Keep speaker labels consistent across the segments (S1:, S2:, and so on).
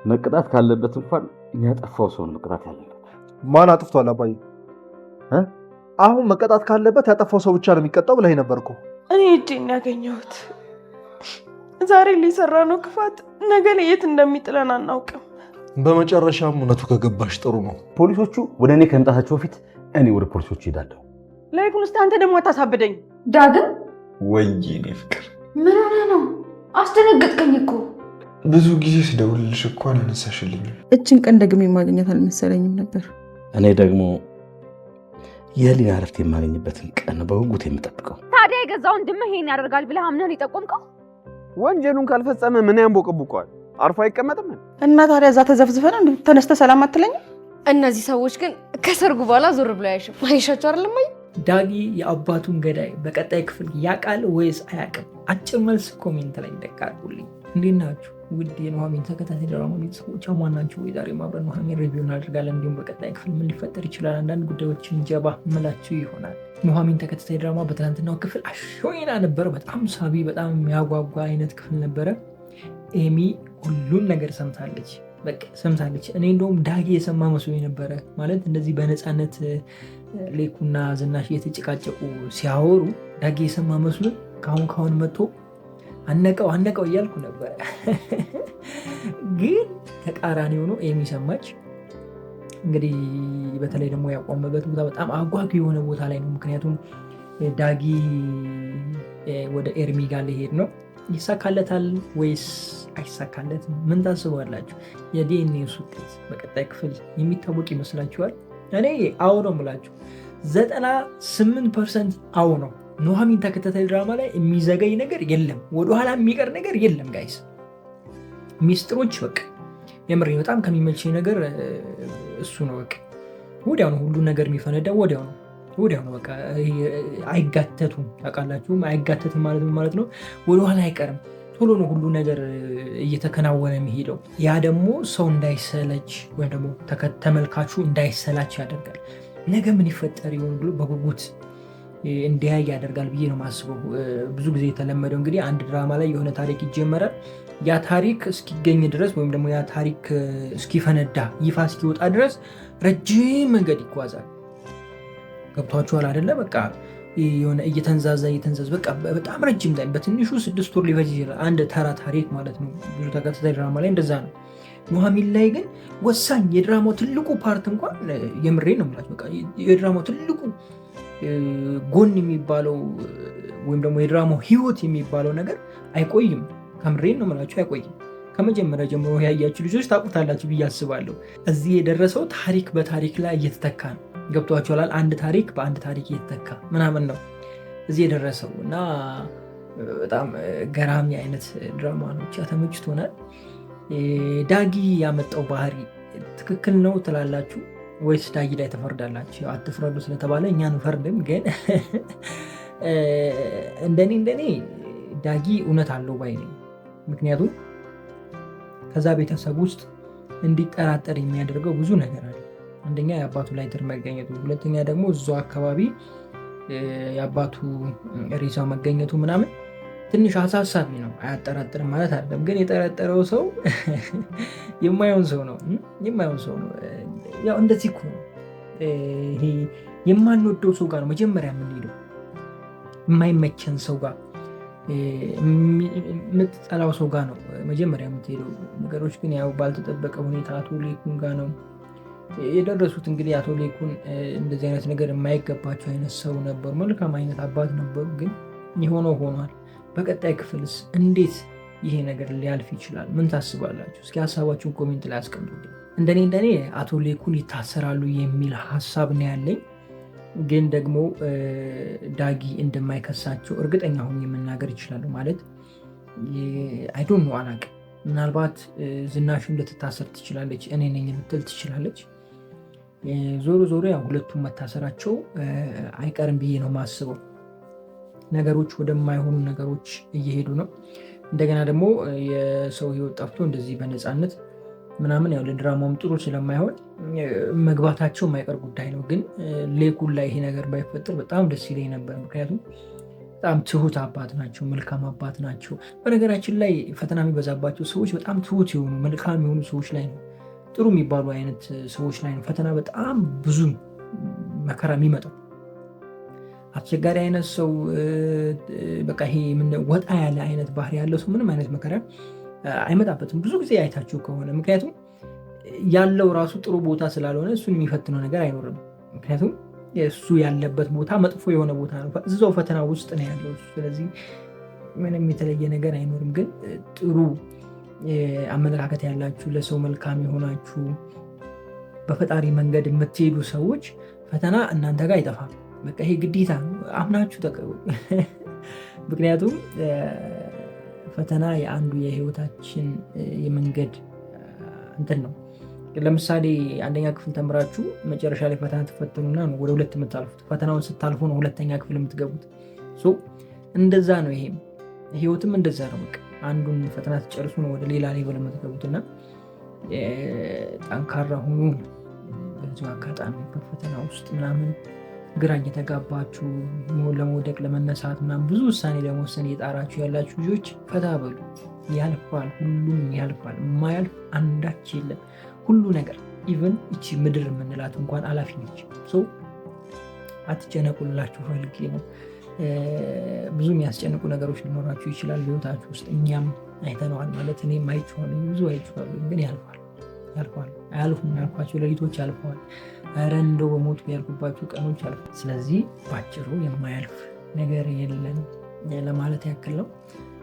S1: መቅጣት ካለበት እንኳን ያጠፋው ሰው ነው መቅጣት ያለበት።
S2: ማን አጥፍቷል አባዬ? አሁን መቀጣት ካለበት ያጠፋው ሰው ብቻ ነው የሚቀጣው ብለህ ነበር እኮ።
S3: እኔ እጄን ያገኘሁት ዛሬ ሊሰራ ነው ክፋት ነገ ላይ የት እንደሚጥለን አናውቅም።
S2: በመጨረሻም እውነቱ ከገባሽ ጥሩ ነው።
S1: ፖሊሶቹ ወደ እኔ ከመምጣታቸው በፊት እኔ ወደ ፖሊሶቹ ሄዳለሁ።
S3: ላይኩን እስቲ አንተ ደግሞ አታሳብደኝ።
S4: ዳግም
S2: ወይኔ ፍቅር
S4: ምን ሆነ ነው? አስደነገጥከኝ እኮ።
S2: ብዙ ጊዜ ስደውልልሽ እኮ አላነሳሽልኝም።
S5: እችን ቀን ደግሜ የማገኘት አልመሰለኝም ነበር።
S1: እኔ ደግሞ የህሊና እረፍት የማገኝበትን ቀን በጉጉት የምጠብቀው።
S6: ታዲያ የገዛ ወንድምህ ይሄን ያደርጋል ብለህ አምነህ የጠቆምከው?
S7: ወንጀሉን ካልፈጸመ ምን ያንቦቀቡቀዋል? አርፎ አይቀመጥም
S3: እና ታዲያ እዛ ተዘፍዝፈን እንዴ ተነስተ ሰላም አትለኝም?
S8: እነዚህ ሰዎች ግን ከሰርጉ በኋላ ዞር ብለው አይሽም። አይሻቸው አይደለም?
S9: ዳጊ የአባቱን ገዳይ በቀጣይ ክፍል ያውቃል ወይስ አያውቅም? አጭር መልስ ኮሜንት ላይ ደቃቁልኝ። እንዴት ናችሁ ውድ የኑሐሚን ተከታታይ ድራማ ቤተሰቦች? አማናችሁ ወይ? ዛሬ አብረን ኑሐሚን ሪቪው እናደርጋለን። እንዲሁም በቀጣይ ክፍል ምን ሊፈጠር ይችላል አንዳንድ ጉዳዮችን ጀባ ምላችሁ ይሆናል። ኑሐሚን ተከታታይ ድራማ በትናንትናው ክፍል አሾይና ነበረ። በጣም ሳቢ፣ በጣም የሚያጓጓ አይነት ክፍል ነበረ። ኤሚ ሁሉን ነገር ሰምታለች። በቃ ሰምታለች። እኔ እንደውም ዳጊ የሰማ መስሎኝ ነበረ። ማለት እንደዚህ በነፃነት ሌኩና ዝናሽ እየተጨቃጨቁ ሲያወሩ ዳጊ የሰማ መስሎኝ ካሁን መጥቶ አነቀው እያልኩ ነበረ። ግን ተቃራኒ ሆኖ ኤሚ ሰማች። እንግዲህ በተለይ ደግሞ ያቆመበት ቦታ በጣም አጓጊ የሆነ ቦታ ላይ ነው። ምክንያቱም ዳጊ ወደ ኤርሚ ጋር ሊሄድ ነው። ይሳካለታል ወይስ አይሳካለትም? ምን ታስባላችሁ? የዲኤንኤ ውጤት በቀጣይ ክፍል የሚታወቅ ይመስላችኋል? እኔ አዎ ነው የምላችሁ። 98% አዎ ነው። ኑሐሚን ተከታታይ ድራማ ላይ የሚዘገይ ነገር የለም፣ ወደኋላ የሚቀር ነገር የለም ጋይስ። ሚስጥሮች በቃ የምሬ በጣም ከሚመቸኝ ነገር እሱ ነው። በቃ ወዲያው ነው ሁሉ ነገር የሚፈነዳው፣ ወዲያው ነው በቃ አይጋተቱም። ታውቃላችሁ አይጋተትም ማለት ነው ወደኋላ አይቀርም። ቶሎ ነው ሁሉ ነገር እየተከናወነ የሚሄደው። ያ ደግሞ ሰው እንዳይሰለች ወይም ደግሞ ተመልካቹ እንዳይሰላች ያደርጋል። ነገ ምን ይፈጠር ይሆን ብሎ በጉጉት እንዲያይ ያደርጋል ብዬ ነው ማስበው። ብዙ ጊዜ የተለመደው እንግዲህ አንድ ድራማ ላይ የሆነ ታሪክ ይጀመራል። ያ ታሪክ እስኪገኝ ድረስ ወይም ደግሞ ያ ታሪክ እስኪፈነዳ ይፋ እስኪወጣ ድረስ ረጅም መንገድ ይጓዛል። ገብቷችኋል አይደለ? በቃ የሆነ እየተንዛዛ በቃ በጣም ረጅም ላይ በትንሹ 6 ወር ሊፈጅ ይችላል አንድ ተራ ታሪክ ማለት ነው። ብዙ ተከታታይ ድራማ ላይ እንደዛ ነው። ኑሐሚን ላይ ግን ወሳኝ የድራማው ትልቁ ፓርት እንኳን የምሬ ነው የምላችሁ በቃ የድራማው ትልቁ ጎን የሚባለው ወይም ደግሞ የድራማው ህይወት የሚባለው ነገር አይቆይም። ከምሬን ነው የምላችሁ አይቆይም። ከመጀመሪያ ጀምሮ ያያችሁ ልጆች ታውቁታላችሁ ብዬ አስባለሁ። እዚህ የደረሰው ታሪክ በታሪክ ላይ እየተተካ ነው። ገብቷችኋል? አንድ ታሪክ በአንድ ታሪክ እየተተካ ምናምን ነው እዚህ የደረሰው እና በጣም ገራሚ አይነት ድራማ ነው። ብቻ ተመችቶናል። ዳጊ ያመጣው ባህሪ ትክክል ነው ትላላችሁ ወይስ ዳጊ ላይ ተፈርዳላችሁ? አትፍረዱ ስለተባለ እኛ አንፈርድም፣ ግን እንደኔ ዳጊ እውነት አለው ባይ ነኝ። ምክንያቱም ከዛ ቤተሰብ ውስጥ እንዲጠራጠር የሚያደርገው ብዙ ነገር አለ። አንደኛ የአባቱ ላይ ትር መገኘቱ፣ ሁለተኛ ደግሞ እዛው አካባቢ የአባቱ ሬሳ መገኘቱ ምናምን ትንሽ አሳሳቢ ነው። አያጠራጥርም ማለት አይደለም፣ ግን የጠረጠረው ሰው የማየውን ሰው ነው። ያው እንደዚህ እኮ ነው። ይሄ የማንወደው ሰው ጋር ነው መጀመሪያ የምንሄደው፣ የማይመቸን ሰው ጋር፣ የምትጠላው ሰው ጋር ነው መጀመሪያ የምትሄደው። ነገሮች ግን ያው ባልተጠበቀ ሁኔታ አቶ ሌኩን ጋር ነው የደረሱት። እንግዲህ አቶ ሌኩን እንደዚህ አይነት ነገር የማይገባቸው አይነት ሰው ነበሩ፣ መልካም አይነት አባት ነበሩ፣ ግን የሆነው ሆኗል። በቀጣይ ክፍልስ እንዴት ይሄ ነገር ሊያልፍ ይችላል? ምን ታስባላችሁ? እስኪ ሀሳባችሁን ኮሜንት ላይ አስቀምጡልኝ። እንደኔ አቶ ሌኩን ይታሰራሉ የሚል ሀሳብ ነው ያለኝ፣ ግን ደግሞ ዳጊ እንደማይከሳቸው እርግጠኛ ሆኜ መናገር ይችላሉ። ማለት አይዶን ነው አላውቅም። ምናልባት ዝናሽ ልትታሰር ትችላለች፣ እኔ ነኝ ልትል ትችላለች። ዞሮ ያው ሁለቱም መታሰራቸው አይቀርም ብዬ ነው ማስበው። ነገሮች ወደማይሆኑ ነገሮች እየሄዱ ነው። እንደገና ደግሞ የሰው ህይወት ጠፍቶ እንደዚህ በነፃነት ምናምን ያው ለድራማውም ጥሩ ስለማይሆን መግባታቸው የማይቀር ጉዳይ ነው። ግን ሌኩን ላይ ይሄ ነገር ባይፈጠር በጣም ደስ ይለኝ ነበር። ምክንያቱም በጣም ትሁት አባት ናቸው፣ መልካም አባት ናቸው። በነገራችን ላይ ፈተና የሚበዛባቸው ሰዎች በጣም ትሁት የሆኑ መልካም የሆኑ ሰዎች ላይ ነው፣ ጥሩ የሚባሉ አይነት ሰዎች ላይ ነው ፈተና በጣም ብዙ መከራ የሚመጣው። አስቸጋሪ አይነት ሰው በቃ ይሄ ወጣ ያለ አይነት ባህሪ ያለው ሰው ምንም አይነት መከራ አይመጣበትም ብዙ ጊዜ አይታችሁ ከሆነ። ምክንያቱም ያለው ራሱ ጥሩ ቦታ ስላልሆነ እሱን የሚፈትነው ነገር አይኖርም። ምክንያቱም እሱ ያለበት ቦታ መጥፎ የሆነ ቦታ ነው፣ እዛው ፈተና ውስጥ ነው ያለው። ስለዚህ ምንም የተለየ ነገር አይኖርም። ግን ጥሩ አመለካከት ያላችሁ፣ ለሰው መልካም የሆናችሁ፣ በፈጣሪ መንገድ የምትሄዱ ሰዎች ፈተና እናንተ ጋር አይጠፋም። በቃ ይሄ ግዴታ ነው፣ አምናችሁ ተቀበሉ። ምክንያቱም ፈተና የአንዱ የህይወታችን የመንገድ እንትን ነው። ለምሳሌ አንደኛ ክፍል ተምራችሁ መጨረሻ ላይ ፈተና ትፈትኑና ነው ወደ ሁለት የምታልፉት። ፈተናውን ስታልፉ ነው ሁለተኛ ክፍል የምትገቡት። እንደዛ ነው። ይሄም ህይወትም እንደዛ ነው። በቃ አንዱን ፈተና ትጨርሱ ነው ወደ ሌላ ሌቭል የምትገቡትና ጠንካራ ሁኑ። በዚሁ አጋጣሚ በፈተና ውስጥ ምናምን ግራ እየተጋባችሁ ለመውደቅ ለመነሳት ምናምን ብዙ ውሳኔ ለመወሰን እየጣራችሁ ያላችሁ ልጆች ፈታ በሉ። ያልፋል፣ ሁሉም ያልፋል። የማያልፍ አንዳች የለም። ሁሉ ነገር ኢቨን እቺ ምድር የምንላት እንኳን አላፊ ነች። አትጨነቁላችሁ ፈልጌ ነው። ብዙ የሚያስጨንቁ ነገሮች ሊኖራችሁ ይችላል በህይወታችሁ ውስጥ። እኛም አይተነዋል ማለት እኔም አይቼዋለሁ፣ ብዙ አይቼዋለሁ። ግን ያልፋል። አያልፉም ያልኳቸው ሌሊቶች ያልፈዋል። ኧረ እንደው በሞቱ ያልኩባቸው ቀኖች ያልፋል። ስለዚህ ባጭሩ የማያልፍ ነገር የለም ለማለት ያክል ነው።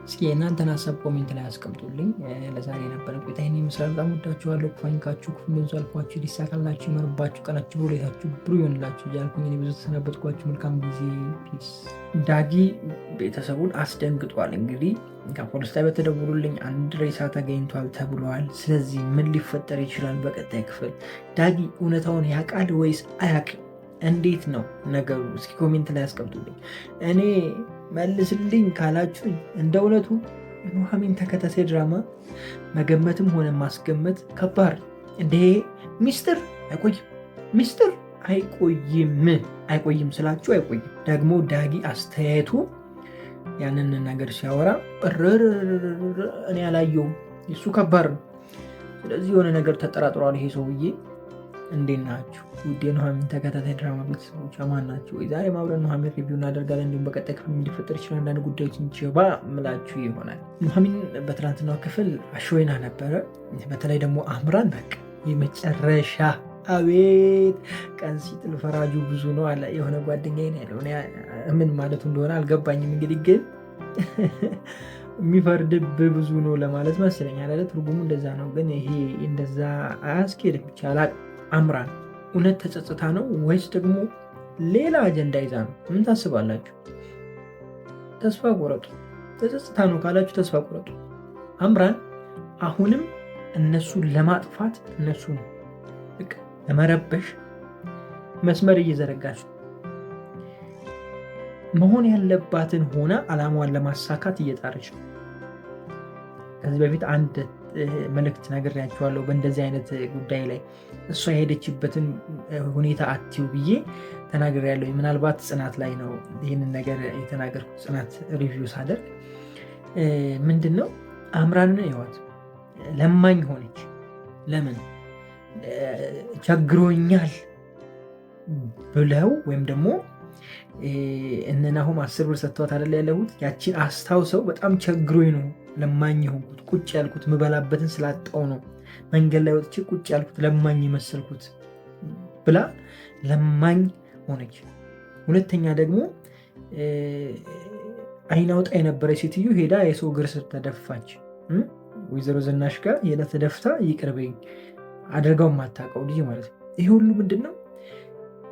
S9: እስኪ እናንተን ሀሳብ ኮሜንት ላይ አስቀምጡልኝ። ለዛሬ የነበረ ቆይታ ይህን ይመስላል። በጣም ወዳችኋለሁ። ክፋኝካችሁ ክፉ እንደዙ አልፏችሁ፣ ሊሳካላችሁ፣ ይመርባችሁ፣ ቀናችሁ ብሎ ሌታችሁ ብሩ ይሆንላችሁ እያልኩኝ እኔ ብዙ ተሰናበትኳችሁ። መልካም ጊዜ። ፒስ። ዳጊ ቤተሰቡን አስደንግጧል። እንግዲህ ከፖሊስ ጣቢያ ተደውሎልኝ አንድ ሬሳ ተገኝቷል ተብሏል። ስለዚህ ምን ሊፈጠር ይችላል በቀጣይ ክፍል? ዳጊ እውነታውን ያውቃል ወይስ አያውቅም? እንዴት ነው ነገሩ? እስኪ ኮሜንት ላይ አስቀምጡልኝ። እኔ መልስልኝ ካላችሁኝ እንደ እውነቱ ኑሐሚን ተከታታይ ድራማ መገመትም ሆነ ማስገመት ከባድ። እንደ ሚስጥር አይቆይም፣ ሚስጥር አይቆይም ስላችሁ አይቆይም። ደግሞ ዳጊ አስተያየቱ ያንን ነገር ሲያወራ እኔ አላየውም፣ እሱ ከባድ ነው። ስለዚህ የሆነ ነገር ተጠራጥሯል ይሄ ሰውዬ። እንዴት ናችሁ ውድ የኑሐሚን ተከታታይ ድራማ ቤተሰቦች? አማን ናችሁ ወይ? ዛሬ አብረን ኑሐሚን ሪቪው እናደርጋለን። እንዲሁም በቀጣይ ክፍል እንዲፈጠር ይችላል አንዳንድ ጉዳዮችን ጀባ ምላችሁ ይሆናል። ኑሐሚን በትናንትናው ክፍል አሾይና ነበረ። በተለይ ደግሞ አምራን በቃ የመጨረሻ አቤት ቀን ሲጥል ፈራጁ ብዙ ነው አለ የሆነ ጓደኛዬ ነው ያለው። ምን ማለቱ እንደሆነ አልገባኝም። እንግዲህ ግን የሚፈርድብህ ብዙ ነው ለማለት መስለኝ አለ። ትርጉሙ እንደዛ ነው። ግን ይሄ እንደዛ አያስኬድም። ይቻላል። አምራን እውነት ተጸጽታ ነው ወይስ ደግሞ ሌላ አጀንዳ ይዛ ነው? ምን ታስባላችሁ? ተስፋ ቆረጡ። ተጸጽታ ነው ካላችሁ ተስፋ ቆረጡ። አምራን አሁንም እነሱን ለማጥፋት እነሱን ለመረበሽ መስመር እየዘረጋች መሆን ያለባትን ሆና ዓላማዋን ለማሳካት እየጣረች ነው። ከዚህ በፊት አንድ መልእክት ነግሬያችኋለሁ። በእንደዚህ አይነት ጉዳይ ላይ እሷ የሄደችበትን ሁኔታ አትዩ ብዬ ተናግሬያለሁ። ምናልባት ጽናት ላይ ነው ይህንን ነገር የተናገርኩት። ጽናት ሪቪው ሳደርግ ምንድን ነው አምራንን ይዋት ለማኝ ሆነች። ለምን ቸግሮኛል ብለው ወይም ደግሞ እነናሁም 10 ብር ሰጥተዋት አይደል ያለሁት። ያቺን አስታውሰው በጣም ቸግሮኝ ነው ለማኝ የሆንኩት፣ ቁጭ ያልኩት ምበላበትን ስላጣው ነው መንገድ ላይ ወጥቼ ቁጭ ያልኩት ለማኝ የመሰልኩት ብላ ለማኝ ሆነች። ሁለተኛ ደግሞ አይናውጣ የነበረ ሴትዮ ሄዳ የሰው እግር ስር ተደፋች። ወይዘሮ ዝናሽ ጋር ሄዳ ተደፍታ ይቅርበኝ አድርጋው ማታውቀው ልጅ ማለት ነው። ይሄ ሁሉ ምንድን ነው?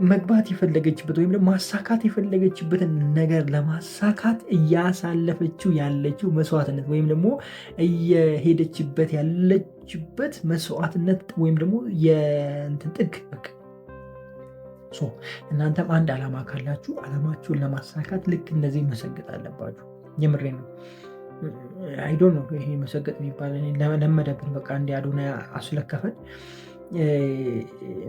S9: መግባት የፈለገችበት ወይም ደግሞ ማሳካት የፈለገችበትን ነገር ለማሳካት እያሳለፈችው ያለችው መስዋዕትነት ወይም ደግሞ እየሄደችበት ያለችበት መስዋዕትነት ወይም ደግሞ የእንትን ጥግ። እናንተም አንድ ዓላማ ካላችሁ ዓላማችሁን ለማሳካት ልክ እንደዚህ መሰገጥ አለባችሁ። የምሬ ነው። አይዶ ነው ይሄ መሰገጥ የሚባል ለመደብን በቃ እንዲ አዶና አስለከፈን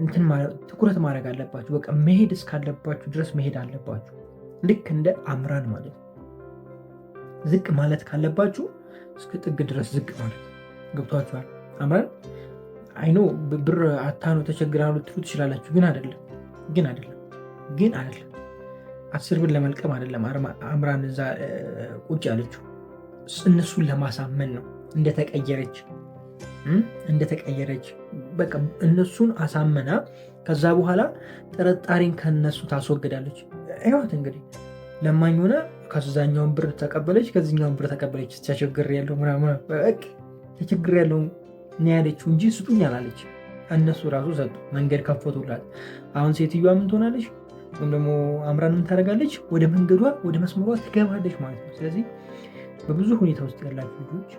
S9: እንትን ትኩረት ማድረግ አለባችሁ። በቃ መሄድ እስካለባችሁ ድረስ መሄድ አለባችሁ። ልክ እንደ አምራን ማለት ነው። ዝቅ ማለት ካለባችሁ እስከ ጥግ ድረስ ዝቅ ማለት ገብቷችኋል። አምራን አይኖ ብር አታ ነው ተቸግራ ነው ልትሉ ትችላላችሁ። ግን አይደለም 10 ብር ለመልቀም አይደለም አምራን እዛ ቁጭ ያለችው እነሱን ለማሳመን ነው። እንደተቀየረች በቃ እነሱን አሳመና ከዛ በኋላ ጥርጣሬን ከነሱ ታስወግዳለች። ይኸውት እንግዲህ ለማኝ ሆነ ከዛኛውን ብር ተቀበለች፣ ከዚህኛውን ብር ተቀበለች። ተቸግሬያለሁ ምናምን ተቸግሬያለሁ ነው ያለችው እንጂ ስጡኝ አላለች። እነሱ ራሱ ሰጡ፣ መንገድ ከፈቱላት። አሁን ሴትዮዋ ምን ትሆናለች? ወይም ደግሞ አምራን ምን ታደርጋለች? ወደ መንገዷ ወደ መስመሯ ትገባለች ማለት ነው። ስለዚህ በብዙ ሁኔታ ውስጥ ያላችሁ ልጆች፣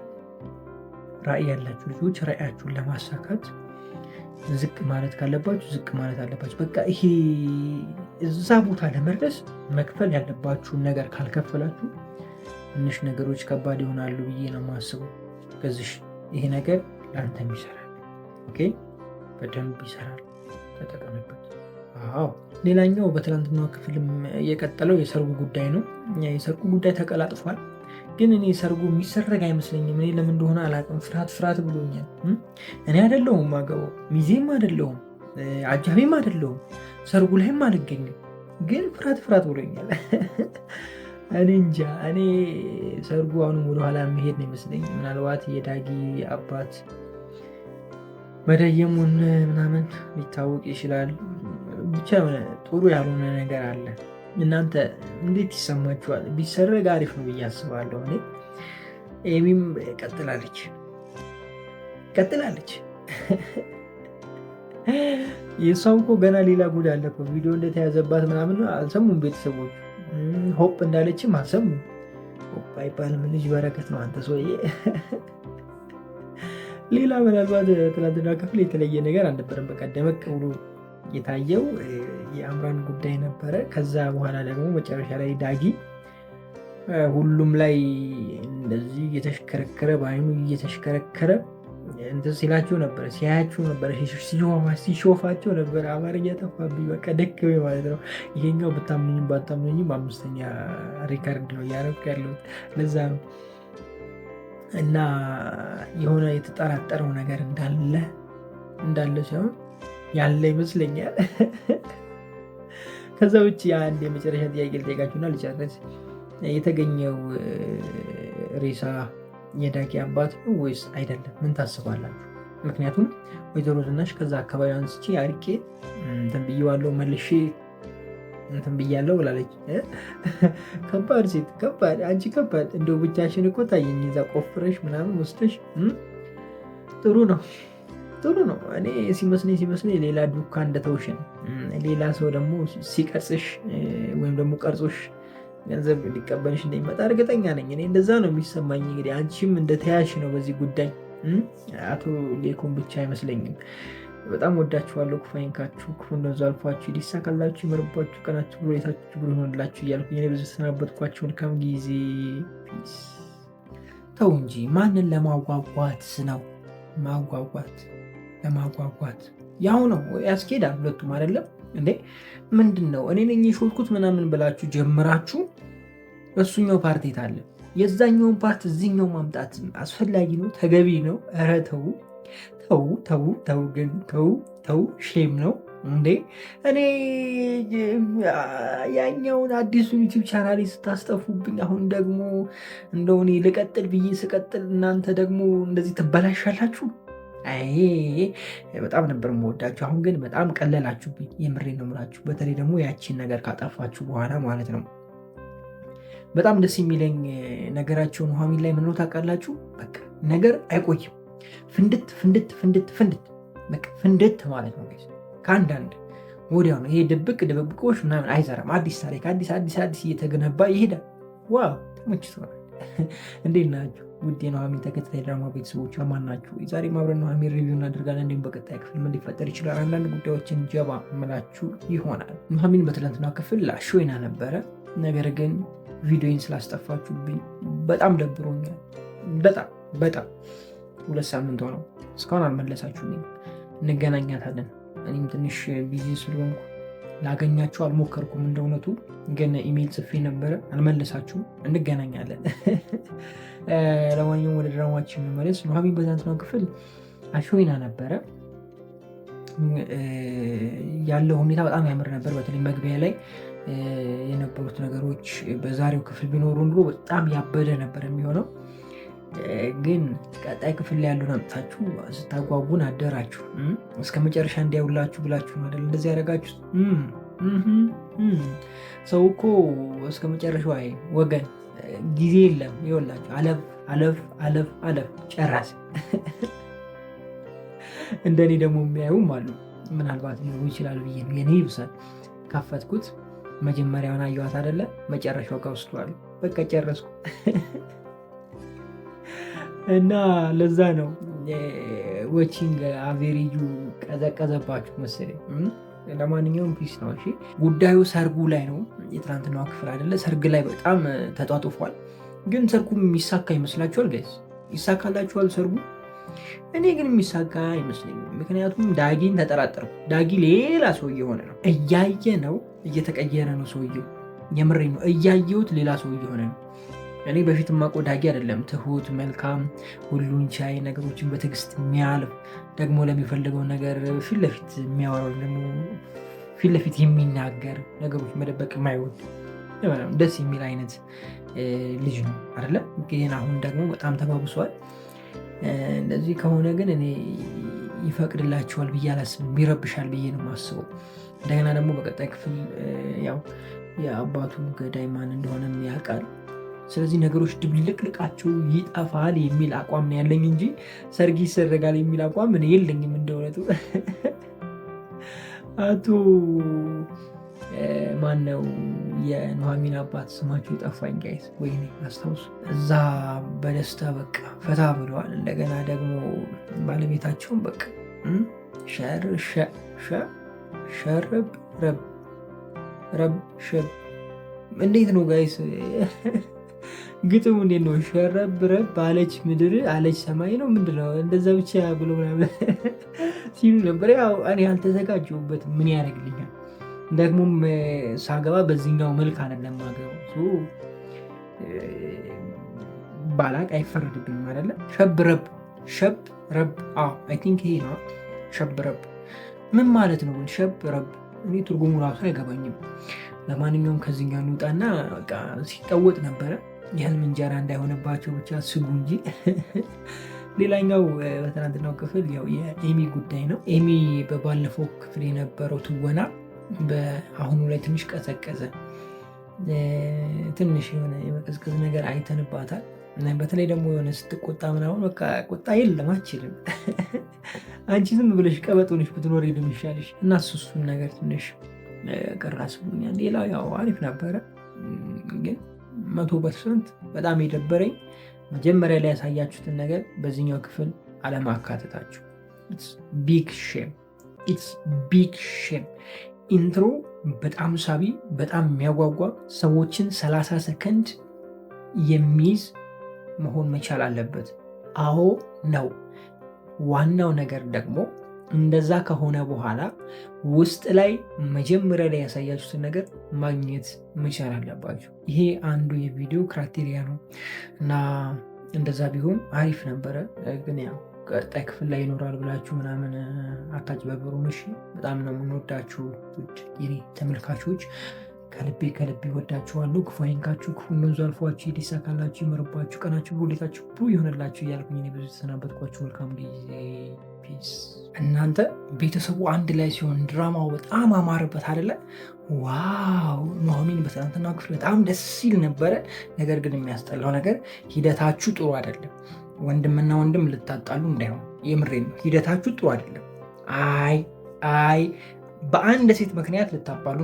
S9: ራዕይ ያላችሁ ልጆች ራዕያችሁን ለማሳካት ዝቅ ማለት ካለባችሁ ዝቅ ማለት አለባችሁ። በቃ ይሄ እዛ ቦታ ለመድረስ መክፈል ያለባችሁን ነገር ካልከፈላችሁ ትንሽ ነገሮች ከባድ ይሆናሉ ብዬ ነው የማስበው። ከዚህ ይሄ ነገር ለአንተም ይሰራል። ኦኬ፣ በደንብ ይሰራል፣ ተጠቀምበት። አዎ፣ ሌላኛው በትናንትናው ክፍልም የቀጠለው የሰርጉ ጉዳይ ነው። የሰርጉ ጉዳይ ተቀላጥፏል። ግን እኔ ሰርጉ የሚሰረግ አይመስለኝም። እኔ ለምን እንደሆነ አላውቅም። ፍርሃት ብሎኛል። እኔ አይደለሁም ማገባው፣ ሚዜም አይደለሁም፣ አጃቢም አይደለሁም፣ ሰርጉ ላይም አልገኝም። ግን ፍርሃት ብሎኛል። እኔ እንጃ። እኔ ሰርጉ አሁንም ወደኋላ የሚሄድ ነው ይመስለኝ። ምናልባት የዳጊ አባት መደየሙን ምናምን ሊታወቅ ይችላል። ብቻ ጥሩ ያልሆነ ነገር አለ። እናንተ እንዴት ይሰማችኋል? ቢሰረግ አሪፍ ነው ብዬ አስባለሁ። እኔ ኤሚም ቀጥላለች። የእሷም እኮ ገና ሌላ ጉድ አለ እኮ። ቪዲዮ እንደተያዘባት ምናምን አልሰሙም ቤተሰቦች። ሆፕ እንዳለችም አልሰሙም። ሆፕ አይባልም፣ ልጅ በረከት ነው። አንተ ሰውዬ ሌላ ምናልባት ትናንትና ክፍል የተለየ ነገር አልነበረም። በቃ ደመቅ ብሎ የታየው የአምራን ጉዳይ ነበረ። ከዛ በኋላ ደግሞ መጨረሻ ላይ ዳጊ ሁሉም ላይ እንደዚህ እየተሽከረከረ በአይኑ እየተሽከረከረ እንትን ሲላቸው ነበረ፣ ሲያያቸው ነበረ፣ ሲሾፋቸው ነበረ። አማርኛ ጠፋብኝ፣ በቃ ደከመኝ ማለት ነው። ይሄኛው ብታምኑኝም ባታምኑኝም 5ኛ ሪከርድ ነው እያደረኩ ያለሁት፣ ለዛ ነው። እና የሆነ የተጠራጠረው ነገር እንዳለ ሲሆን ያለ ይመስለኛል። ከዛ ውጭ አንድ የመጨረሻ ጥያቄ ልጠይቃችሁና ልጨርስ። የተገኘው ሬሳ የዳጊ አባት ነው ወይስ አይደለም? ምን ታስባላችሁ? ምክንያቱም ወይዘሮ ዝናሽ ከዛ አካባቢ አንስቼ አርቄ እንትን ብዬዋለሁ መልሼ እንትን ብያለሁ ብላለች። ከባድ ሴት፣ ከባድ አንቺ ከባድ። እንደው ብቻሽን እኮ ታየኝ እዛ ቆፍረሽ ምናምን ወስደሽ። ጥሩ ነው። እኔ ሲመስለኝ ሌላ ዱካ እንደተውሽ ነው። ሌላ ሰው ደግሞ ሲቀርጽሽ ወይም ደግሞ ቀርጾሽ ገንዘብ ሊቀበልሽ እንደሚመጣ እርግጠኛ ነኝ። እኔ እንደዛ ነው የሚሰማኝ። እንግዲህ አንቺም እንደተያሽ ነው በዚህ ጉዳይ። አቶ ሌኩን ብቻ አይመስለኝም። በጣም ወዳችኋለሁ። ክፉ አይንካችሁ፣ ክፉ እንደዛ አልፏችሁ፣ ይሳካላችሁ፣ ይመርባችሁ፣ ቀናችሁ ብሎ የታችሁ ብሎ ይሆንላችሁ እያልኩኝ እኔ ብዙ ተሰናበትኳችሁ። መልካም ጊዜ። ፒስ። ተው እንጂ ማንን ለማጓጓት ነው? ለማጓጓት ያው ነው ያስኬዳል። ሁለቱም አይደለም እንዴ? ምንድን ነው እኔ ነኝ የሾልኩት ምናምን ብላችሁ ጀምራችሁ እሱኛው ፓርቴት አለ። የዛኛውን ፓርት እዚህኛው ማምጣት አስፈላጊ ነው? ተገቢ ነው? ኧረ ተው ግን ተው፣ ሼም ነው እንዴ? እኔ ያኛውን አዲሱን ዩቲዩብ ቻናሌ ስታስጠፉብኝ፣ አሁን ደግሞ እንደው እኔ ልቀጥል ብዬ ስቀጥል እናንተ ደግሞ እንደዚህ ትበላሻላችሁ። አይ በጣም ነበር የምወዳችሁ። አሁን ግን በጣም ቀለላችሁብኝ። የምሬን ነው የምላችሁ። በተለይ ደግሞ ያቺን ነገር ካጠፋችሁ በኋላ ማለት ነው። በጣም ደስ የሚለኝ ነገራቸውን ኑሐሚን ላይ ምነው ታውቃላችሁ? በቃ ነገር አይቆይም። ፍንድት ማለት ነው። ከአንዳንድ ወዲያው ነው። ይሄ ድብብቆች ምናምን አይሰራም። አዲስ ታሪክ አዲስ እየተገነባ ይሄዳል። ዋው ተመችቶናል። እንዴት ናችሁ ውድ የኑሐሚን ተከታታይ ድራማ ቤተሰቦች? ማን ናችሁ? ዛሬ አብረን ኑሐሚን ሪቪው እናደርጋለን። እንዲሁም በቀጣይ ክፍል ምን ሊፈጠር ይችላል አንዳንድ ጉዳዮችን ጀባ ምላችሁ ይሆናል። ኑሐሚን በትናንትና ክፍል ላሾይና ነበረ። ነገር ግን ቪዲዮን ስላስጠፋችሁብኝ በጣም ደብሮኛል። በጣም 2 ሳምንት ሆነው እስካሁን አልመለሳችሁልኝ። እንገናኛታለን። እኔም ትንሽ ቢዚ ስለሆንኩ ላገኛችሁ አልሞከርኩም። እንደ እውነቱ ግን ኢሜይል ጽፌ ነበረ፣ አልመለሳችሁም። እንገናኛለን። ለማንኛውም ወደ ድራማችን እንመለስ። ኑሐሚን በትናንትናው ክፍል አሾይና ነበረ። ያለው ሁኔታ በጣም ያምር ነበር። በተለይ መግቢያ ላይ የነበሩት ነገሮች በዛሬው ክፍል ቢኖሩ ኑሮ በጣም ያበደ ነበር የሚሆነው። ግን ቀጣይ ክፍል ላይ ያሉን አምጥታችሁ ስታጓጉን አደራችሁ። እስከ መጨረሻ እንዲያውላችሁ ብላችሁ ነው አይደል እንደዚህ ያደረጋችሁት? ሰው እኮ እስከ መጨረሻው አይ ወገን ጊዜ የለም። ይኸውላችሁ አለፍ ጨራስ። እንደኔ ደግሞ የሚያዩም አሉ። ምናልባት ሊሆኑ ይችላሉ ብዬ ነው። የኔ ይብሳል። ካፈትኩት መጀመሪያውን አየኋት አይደለ? መጨረሻው ጋር ወስዷል። በቃ ጨረስኩ። እና ለዛ ነው ዎቺንግ አቬሬጁ ቀዘቀዘባችሁ መሰለኝ። ለማንኛውም ፒስ ነው። እሺ ጉዳዩ ሰርጉ ላይ ነው። የትናንትናው ክፍል አይደለ? ሰርግ ላይ በጣም ተጧጡፏል። ግን ሰርጉ የሚሳካ ይመስላችኋል ጋይስ? ይሳካላችኋል ሰርጉ? እኔ ግን የሚሳካ አይመስለኝም። ምክንያቱም ዳጊን ተጠራጠርኩ። ዳጊ ሌላ ሰው እየሆነ ነው። እያየ ነው፣ እየተቀየረ ነው ሰውየው። የምሬ ነው። እያየሁት ሌላ ሰው እየሆነ ነው። እኔ በፊት የማውቀው ዳጊ አይደለም። ትሁት፣ መልካም፣ ሁሉን ቻይ፣ ነገሮችን በትዕግስት የሚያልፍ ደግሞ ለሚፈልገው ነገር ፊት ለፊት የሚያወራው ደግሞ ፊት ለፊት የሚናገር ነገሮች መደበቅ የማይወድ ደስ የሚል አይነት ልጅ ነው አይደለ? ግን አሁን ደግሞ በጣም ተባብሷል። እንደዚህ ከሆነ ግን እኔ ይፈቅድላቸዋል ብዬ አላስብም። ይረብሻል ብዬ ነው የማስበው። እንደገና ደግሞ በቀጣይ ክፍል ያው የአባቱ ገዳይ ማን እንደሆነ ያውቃል። ስለዚህ ነገሮች ድብልቅልቃቸው ይጠፋል የሚል አቋም ነው ያለኝ እንጂ ሰርግ ይሰረጋል የሚል አቋም እኔ የለኝም። እንደሆነቱ አቶ ማነው የኑሐሚን አባት ስማቸው ጠፋኝ ጋይስ፣ ወይኔ አስታውሱ። እዛ በደስታ በቃ ፈታ ብለዋል። እንደገና ደግሞ ባለቤታቸውን በቃ ሸርብ ረብ ሸብ እንዴት ነው ጋይስ? ግጥሙ እንዴት ነው? ሸረብ ረብ አለች ምድር አለች ሰማይ ነው ምንድነው? እንደዛ ብቻ ብሎ ምናምን ሲሉ ነበር። ያው እኔ አልተዘጋጀሁበትም። ምን ያደርግልኛል? ደግሞም ሳገባ በዚህኛው መልክ አይደለም ማገባው። ባላቅ አይፈረድብኝም አይደለ? ሸብ ረብ አይ ቲንክ ይሄ ነው። ሸብ ረብ ምን ማለት ነው? ሸብ ረብ እኔ ትርጉሙ ራሱ አይገባኝም። ለማንኛውም ከዚህኛው እንውጣና በቃ ሲቀወጥ ነበረ። የህልም እንጀራ እንዳይሆንባቸው ብቻ ስጉ እንጂ። ሌላኛው በትናንትናው ክፍል ያው የኤሚ ጉዳይ ነው። ኤሚ በባለፈው ክፍል የነበረው ትወና በአሁኑ ላይ ትንሽ ቀዘቀዘ። ትንሽ የሆነ የመቀዝቀዝ ነገር አይተንባታል። በተለይ ደግሞ የሆነ ስትቆጣ ምናምን በቃ ቁጣ የለም አችልም። አንቺ ዝም ብለሽ ቀበጦንሽ ብትኖር የሚሻልሽ እና እሱን ነገር ትንሽ ቀራስ ብሎኛል። ሌላው ያው አሪፍ ነበረ፣ ግን 100% በጣም የደበረኝ መጀመሪያ ላይ ያሳያችሁትን ነገር በዚህኛው ክፍል አለማካተታችሁ። ቢግ ሼም። ኢንትሮ በጣም ሳቢ፣ በጣም የሚያጓጓ ሰዎችን 30 ሰከንድ የሚይዝ መሆን መቻል አለበት። አዎ ነው። ዋናው ነገር ደግሞ እንደዛ ከሆነ በኋላ ውስጥ ላይ መጀመሪያ ላይ ያሳያችሁትን ነገር ማግኘት መቻል አለባችሁ። ይሄ አንዱ የቪዲዮ ክራይቴሪያ ነው እና እንደዛ ቢሆን አሪፍ ነበረ። ግን ያው ቀጣይ ክፍል ላይ ይኖራል ብላችሁ ምናምን አታጭበርብሩ። እሺ፣ በጣም ነው የምንወዳችሁ የኔ ተመልካቾች። ከልቤ ወዳችኋለሁ። ክፉ አይንካችሁ፣ ክፉ መንዙ አልፏችሁ፣ ይሳካላችሁ፣ ይመርባችሁ፣ ቀናችሁ በሁሌታችሁ ብሩ ይሆንላችሁ እያልኩኝ እኔ ብዙ ተሰናበትኳችሁ። መልካም ጊዜ። ፒስ። እናንተ ቤተሰቡ አንድ ላይ ሲሆን ድራማው በጣም አማረበት አይደለ? ዋው! ኑሐሚን በትናንትና ክፍል በጣም ደስ ሲል ነበረ። ነገር ግን የሚያስጠላው ነገር ሂደታችሁ ጥሩ አይደለም። ወንድምና ወንድም ልታጣሉ እንዳይሆን፣ የምሬን ነው። ሂደታችሁ ጥሩ አይደለም። አይ በአንድ ሴት ምክንያት ልታባሉ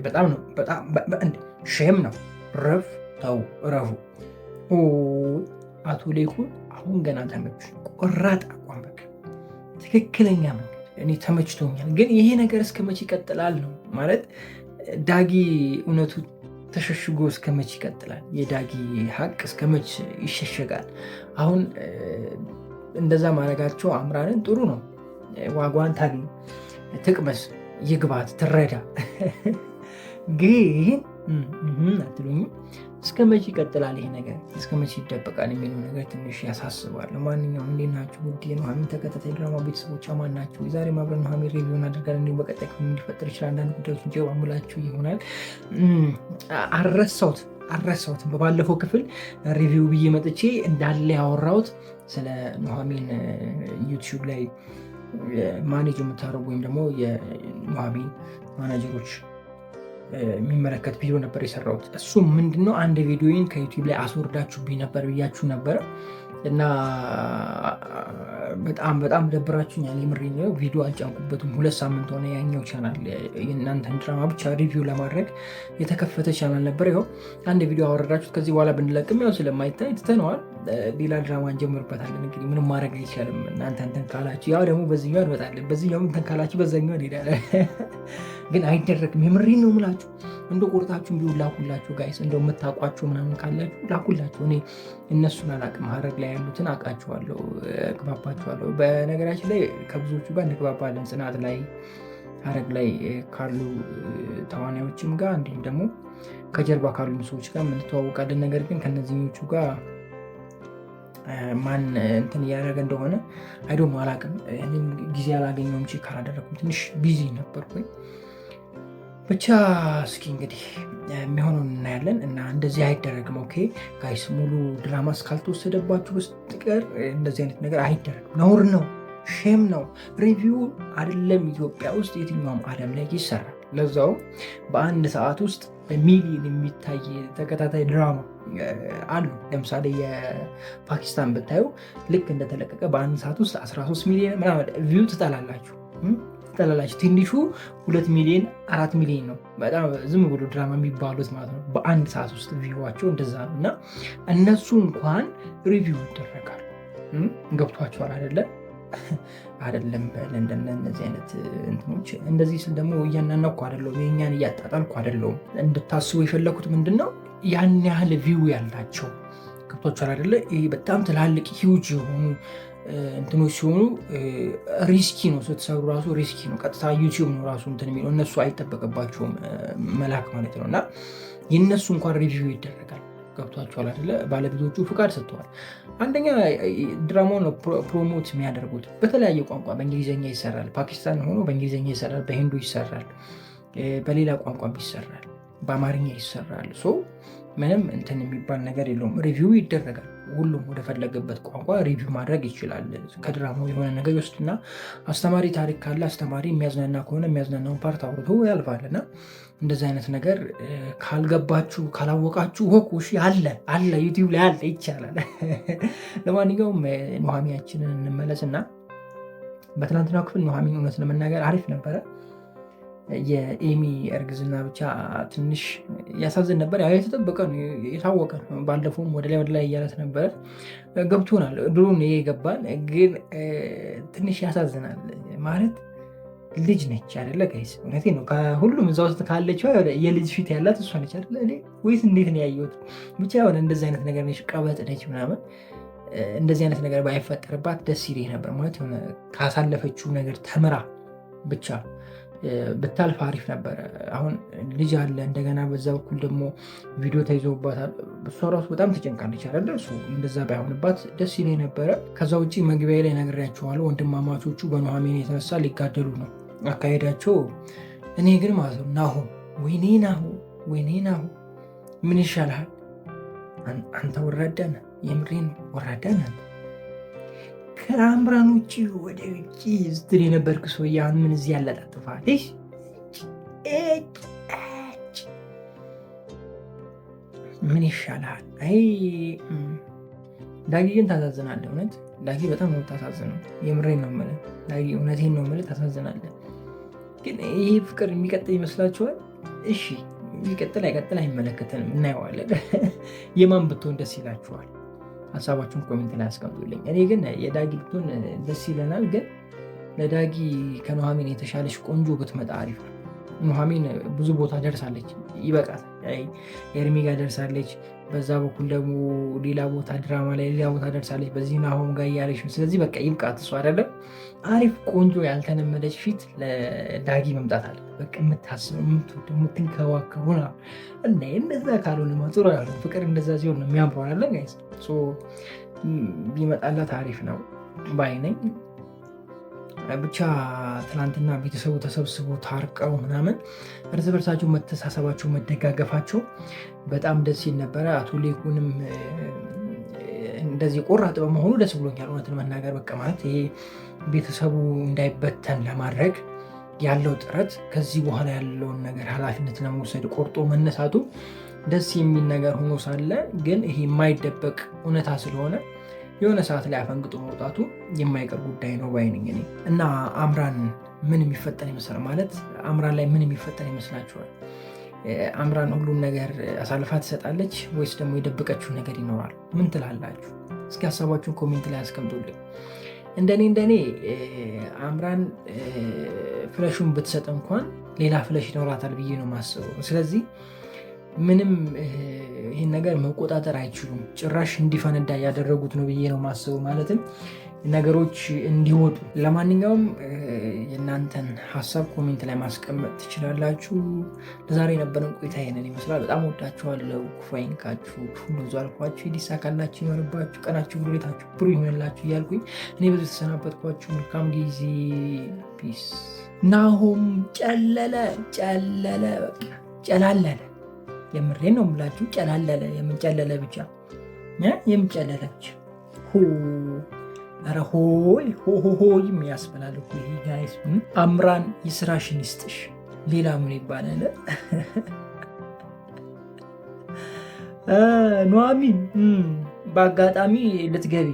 S9: በጣም ነው። ሼም ነው። ተው ረፉ። አቶ ሌኩን አሁን ገና ተመቹ። ቆራጥ አቋም፣ በቃ ትክክለኛ መንገድ። እኔ ተመችቶኛል። ግን ይሄ ነገር እስከ መቼ ይቀጥላል ነው ማለት። ዳጊ እውነቱ ተሸሽጎ እስከ መቼ ይቀጥላል? የዳጊ ሀቅ እስከ መቼ ይሸሸጋል? አሁን እንደዛ ማድረጋቸው አምራንን ጥሩ ነው። ዋጓን ታግኝ ትቅመስ። ይግባት ትረዳ። ግን አትሉኝም? እስከ መቼ ይቀጥላል ይሄ ነገር? እስከ መቼ ይደበቃል የሚለው ነገር ትንሽ ያሳስባል። ለማንኛውም እንዴት ናችሁ ውድ የኑሃሚን ተከታታይ ድራማ ቤተሰቦች አማን ናችሁ? የዛሬ ማብረን ኑሃሚን ሪቪው እናደርጋለን። እንዲሁም በቀጣይ እንዲፈጠር ይችላል አንዳንድ ጉዳዮች እንጂ ማሙላችሁ ይሆናል። አልረሳሁትም። በባለፈው ክፍል ሪቪው ብዬ መጥቼ እንዳለ ያወራሁት ስለ ኑሃሚን ዩቲዩብ ላይ ማኔጅ የምታደርጉ ወይም ደግሞ የኑሃሚን ማናጀሮች የሚመለከት ቪዲዮ ነበር የሰራሁት። እሱ ምንድነው አንድ ቪዲዮን ከዩቲዩብ ላይ አስወርዳችሁብኝ ነበር ብያችሁ ነበረ እና በጣም ደብራችሁኛል። የምሬን ነው። ቪዲዮ አልጫንኩበትም። 2 ሳምንት ሆነ። ያኛው ቻናል የእናንተን ድራማ ብቻ ሪቪው ለማድረግ የተከፈተ ቻናል ነበር። ይኸው አንድ ቪዲዮ አወረዳችሁት። ከዚህ በኋላ ብንለቅም ያው ስለማይታይ ትተነዋል። ሌላ ድራማ እንጀምርበታለን። እንግዲህ ምንም ማድረግ አይቻልም። እናንተ እንትን ካላችሁ ያው ደግሞ በዚህኛው እንመጣለን፣ በዚህኛው እንትን ካላችሁ በዛኛው እንሄዳለን። ግን አይደረግም። የምሬን ነው የምላችሁ። እንደ ቆርጣችሁ እንዲሁ ላኩላችሁ ጋይስ። እንደው የምታውቋቸው ምናምን ካላችሁ ላኩላችሁ። እኔ እነሱን አላቅም። ሀረግ ላይ ያሉትን አውቃቸዋለሁ፣ እግባባቸዋለሁ። በነገራችን ላይ ከብዙዎቹ ጋር እንግባባለን። ጽናት ላይ ሀረግ ላይ ካሉ ተዋናዮችም ጋር እንዲሁም ደግሞ ከጀርባ ካሉ ሰዎች ጋር የምንተዋወቃለን። ነገር ግን ከነዚህኞቹ ጋር ማን እንትን እያደረገ እንደሆነ አይዶም አላቅም። ጊዜ አላገኘውም። ቼክ አላደረኩም። ትንሽ ቢዚ ነበርኩኝ። ብቻ እስኪ እንግዲህ የሚሆነውን እናያለን። እና እንደዚህ አይደረግም። ኦኬ ጋይስ፣ ሙሉ ድራማ እስካልተወሰደባችሁ በስተቀር እንደዚህ አይነት ነገር አይደረግም። ነውር ነው፣ ሼም ነው። ሪቪው አይደለም ኢትዮጵያ ውስጥ የትኛውም ዓለም ላይ ይሰራል። ለዛው በአንድ ሰዓት ውስጥ በሚሊዮን የሚታይ ተከታታይ ድራማ አሉ። ለምሳሌ የፓኪስታን ብታዩ ልክ እንደተለቀቀ በአንድ ሰዓት ውስጥ 13 ሚሊዮን ምናምን ቪው ትጠላላችሁ። ትንሹ 2 ሚሊዮን 4 ሚሊዮን ነው። በጣም ዝም ብሎ ድራማ የሚባሉት ማለት ነው። በአንድ ሰዓት ውስጥ ቪዋቸው እንደዛ ነው። እና እነሱ እንኳን ሪቪው ይደረጋል። ገብቷቸዋል አይደለም? በለንደን እነዚህ አይነት እንትኖች እንደዚህ ስል ደግሞ እያናናኩ አይደለሁም፣ የእኛን እያጣጣልኩ አይደለሁም። እንድታስቡ የፈለኩት ምንድን ነው ያን ያህል ቪው ያላቸው ገብቷቸዋል አይደለ? ይህ በጣም ትላልቅ ሂውጅ የሆኑ እንትኖች ሲሆኑ ሪስኪ ነው። ስትሰሩ ራሱ ሪስኪ ነው። ቀጥታ ዩቲዩብ ነው ራሱ እንትን የሚለው። እነሱ አይጠበቅባቸውም መላክ ማለት ነው። እና የእነሱ እንኳን ሪቪው ይደረጋል። ገብቷቸዋል አይደለ? ባለቤቶቹ ፍቃድ ሰጥተዋል። አንደኛ ድራማውን ነው ፕሮሞት የሚያደርጉት። በተለያየ ቋንቋ በእንግሊዝኛ ይሰራል። ፓኪስታን ሆኖ በእንግሊዝኛ ይሰራል፣ በሂንዱ ይሰራል፣ በሌላ ቋንቋም ይሰራል፣ በአማርኛ ይሰራል። ምንም እንትን የሚባል ነገር የለውም። ሪቪው ይደረጋል። ሁሉም ወደፈለገበት ቋንቋ ሪቪው ማድረግ ይችላል። ከድራማው የሆነ ነገር ይወስድና አስተማሪ ታሪክ ካለ አስተማሪ፣ የሚያዝናና ከሆነ የሚያዝናናውን ፓርት አውርቶ ያልፋል። እና እንደዚህ አይነት ነገር ካልገባችሁ ካላወቃችሁ ወቁ። አለ ዩቲዩብ ላይ አለ፣ ይቻላል። ለማንኛውም ኑሃሚናችንን እንመለስና በትናንትናው ክፍል ኑሃሚን እውነት ለመናገር አሪፍ ነበረ። የኤሚ እርግዝና ብቻ ትንሽ ያሳዝን ነበር። ያው የተጠበቀ ነው፣ የታወቀ ነው። ባለፈውም ወደ ላይ እያለት ነበረ። ገብቶናል፣ ድሮን የገባን ግን ትንሽ ያሳዝናል። ማለት ልጅ ነች አይደለ ጋይስ? እውነቴን ነው። ከሁሉም እዛ ውስጥ ካለችው የልጅ ፊት ያላት እሷ ነች አይደለ? ወይስ እንዴት ነው ያየሁት? ብቻ የሆነ እንደዚህ አይነት ነገር ነች፣ ቀበጥ ነች ምናምን። እንደዚህ አይነት ነገር ባይፈጠርባት ደስ ይለኝ ነበር። ማለት የሆነ ካሳለፈችው ነገር ተምራ ብቻ ብታልፍ አሪፍ ነበረ። አሁን ልጅ አለ እንደገና፣ በዛ በኩል ደግሞ ቪዲዮ ተይዞባታል። እሷ ራሱ በጣም ተጨንቃለች አይደለ? እሱ እንደዛ ባይሆንባት ደስ ይለኝ ነበረ። ከዛ ውጭ መግቢያ ላይ ነግሬያቸዋለሁ፣ ወንድማማቾቹ በኑሃሚን የተነሳ ሊጋደሉ ነው አካሄዳቸው። እኔ ግን ማለት ነው ወይኔ ናሁ ምን ይሻልሃል አንተ? ወራዳ ነህ፣ የምሬን ወራዳ ነህ። ከአምራን ውጭ ወደ ውጭ ስትል የነበርክ ሰውዬ አሁን ምን እዚህ ያለጣጥፋል? ምን ይሻልሃል? አይ ዳጊ ግን ታሳዝናለህ። እውነት ዳጊ በጣም ነው ታሳዝነው። የምሬን ነው የምልህ ዳጊ፣ እውነቴን ነው የምልህ ታሳዝናለህ። ግን ይሄ ፍቅር የሚቀጥል ይመስላችኋል? እሺ ይቀጥል አይቀጥል አይመለከተንም፣ እናየዋለን። የማን ብትሆን ደስ ይላችኋል? ሀሳባችሁን ኮሜንት ላይ አስቀምጡልኝ። እኔ ግን የዳጊ ብትሆን ደስ ይለናል። ግን ለዳጊ ከኑሃሚን የተሻለች ቆንጆ ብትመጣ አሪፍ ነው። ኑሃሚን ብዙ ቦታ ደርሳለች፣ ይበቃል። ኤርሚ ጋር ደርሳለች። በዛ በኩል ደግሞ ሌላ ቦታ ድራማ ላይ ሌላ ቦታ ደርሳለች። በዚህ ናሆም ጋር እያለች ነው። ስለዚህ በቃ ይብቃት። እሱ አይደለም አሪፍ ቆንጆ ያልተለመደች ፊት ለዳጊ መምጣት አለ። በቃ የምታስበው የምትወደው የምትንከባከቡ ነው እና እንደዛ ካልሆነ ጥሩ ያለ ፍቅር እንደዛ ሲሆን ነው የሚያምረው አለ ጋይስ። ቢመጣላት አሪፍ ነው ባይ ነኝ። ብቻ ትናንትና ቤተሰቡ ተሰብስቦ ታርቀው ምናምን እርስ በርሳቸው መተሳሰባቸው መደጋገፋቸው በጣም ደስ ይል ነበረ። አቶ ሌኩንም እንደዚህ ቆራጥ በመሆኑ ደስ ብሎኛል። እውነትን መናገር በቃ ማለት ይሄ ቤተሰቡ እንዳይበተን ለማድረግ ያለው ጥረት ከዚህ በኋላ ያለውን ነገር ኃላፊነት ለመውሰድ ቆርጦ መነሳቱ ደስ የሚል ነገር ሆኖ ሳለ ግን ይሄ የማይደበቅ እውነታ ስለሆነ የሆነ ሰዓት ላይ አፈንግጦ መውጣቱ የማይቀር ጉዳይ ነው ባይነኝ እኔ እና አምራን ምን የሚፈጠር ይመስላል ማለት አምራን ላይ ምን የሚፈጠር ይመስላችኋል? አምራን ሁሉን ነገር አሳልፋ ትሰጣለች ወይስ ደግሞ የደበቀችው ነገር ይኖራል? ምን ትላላችሁ? እስኪ ሀሳባችሁን ኮሜንት ላይ አስቀምጡልኝ። እንደኔ አምራን ፍለሹን ብትሰጥ እንኳን ሌላ ፍለሽ ይኖራታል ብዬ ነው የማስበው። ስለዚህ ምንም ይህን ነገር መቆጣጠር አይችሉም። ጭራሽ እንዲፈነዳ ያደረጉት ነው ብዬ ነው ማስበው። ማለትም ነገሮች እንዲወጡ። ለማንኛውም የእናንተን ሀሳብ ኮሜንት ላይ ማስቀመጥ ትችላላችሁ። ለዛሬ የነበረን ቆይታ ይሄንን ይመስላል። በጣም ወዳችኋለሁ። ክፉ አይንካችሁ፣ ክፉ ብዙ አልፏችሁ፣ ይዲሳካላችሁ፣ ይሆንባችሁ፣ ቀናችሁ ብሩታችሁ ብሩ ይሆንላችሁ እያልኩኝ እኔ በዚህ ተሰናበትኳችሁ። መልካም ጊዜ። ፒስ። ናሆም ጨለለ በቃ ጨላለለ። የምሬን ነው የምላችሁ። ጨላለለ። የምንጨለለ ብቻ የምንጨለለ ብቻ ኧረ ሆይ የሚያስበላል እኮ ይሄ ጋይስ። አምራን የስራሽን ይስጥሽ። ሌላ ምን ይባላል? ኑሐሚን በአጋጣሚ ልትገቢ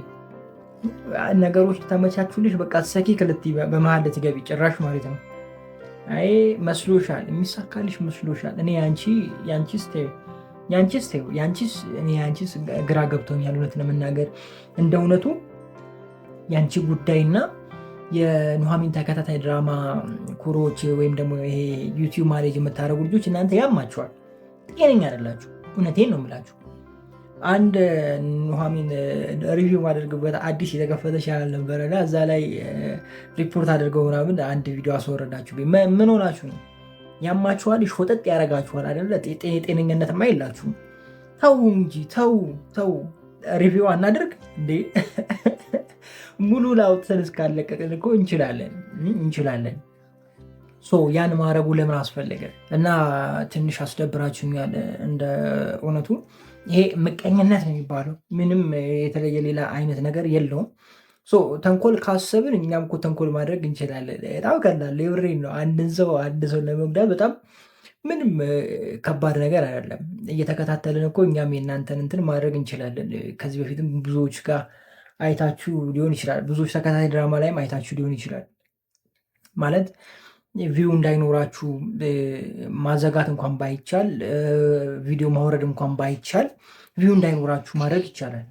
S9: ነገሮች ተመቻቹልሽ። በቃ ሰኪክ በመሀል ልትገቢ ጭራሽ ማለት ነው። አይ መስሎሻል፣ የሚሳካልሽ መስሎሻል። እኔ ያንቺስ ግራ ገብቶኛል እውነት ለመናገር እንደ እውነቱ ያንቺ ጉዳይና የኑሐሚን ተከታታይ ድራማ ኩሮች ወይም ደግሞ ይሄ ዩቲዩብ ማኔጅ የምታደርጉ ልጆች እናንተ ያማችኋል፣ ጤነኛ አይደላችሁ። እውነቴን ነው የምላችሁ። አንድ ኑሐሚን ሪቪው ማደርግበት አዲስ የተከፈተ ቻናል ነበረ እና እዛ ላይ ሪፖርት አድርገው ምናምን አንድ ቪዲዮ አስወረዳችሁ። ምን ሆናችሁ ነው? ያማችኋል፣ ሾጠጥ ያደርጋችኋል አይደለ? ጤነኝነትማ የላችሁም። ተው እንጂ ተው። ሪቪው አናድርግ እንዴ? ሙሉ ላውጥተን እስካለቀቅን እኮ እንችላለን። ያን ማረጉ ለምን አስፈለገ? እና ትንሽ አስደብራችሁኛል እንደ እውነቱ። ይሄ ምቀኝነት ነው የሚባለው። ምንም የተለየ ሌላ አይነት ነገር የለውም። ተንኮል ካሰብን እኛም እኮ ተንኮል ማድረግ እንችላለን። በጣም ቀላል የብሬን ነው። አንድ ሰው ለመጉዳት በጣም ምንም ከባድ ነገር አይደለም። እየተከታተልን እኮ እኛም የእናንተን እንትን ማድረግ እንችላለን። ከዚህ በፊትም ብዙዎች ጋር አይታችሁ ሊሆን ይችላል። ብዙዎች ተከታታይ ድራማ ላይም አይታችሁ ሊሆን ይችላል። ማለት ቪው እንዳይኖራችሁ ማዘጋት እንኳን ባይቻል፣ ቪዲዮ ማውረድ እንኳን ባይቻል ቪው እንዳይኖራችሁ ማድረግ ይቻላል።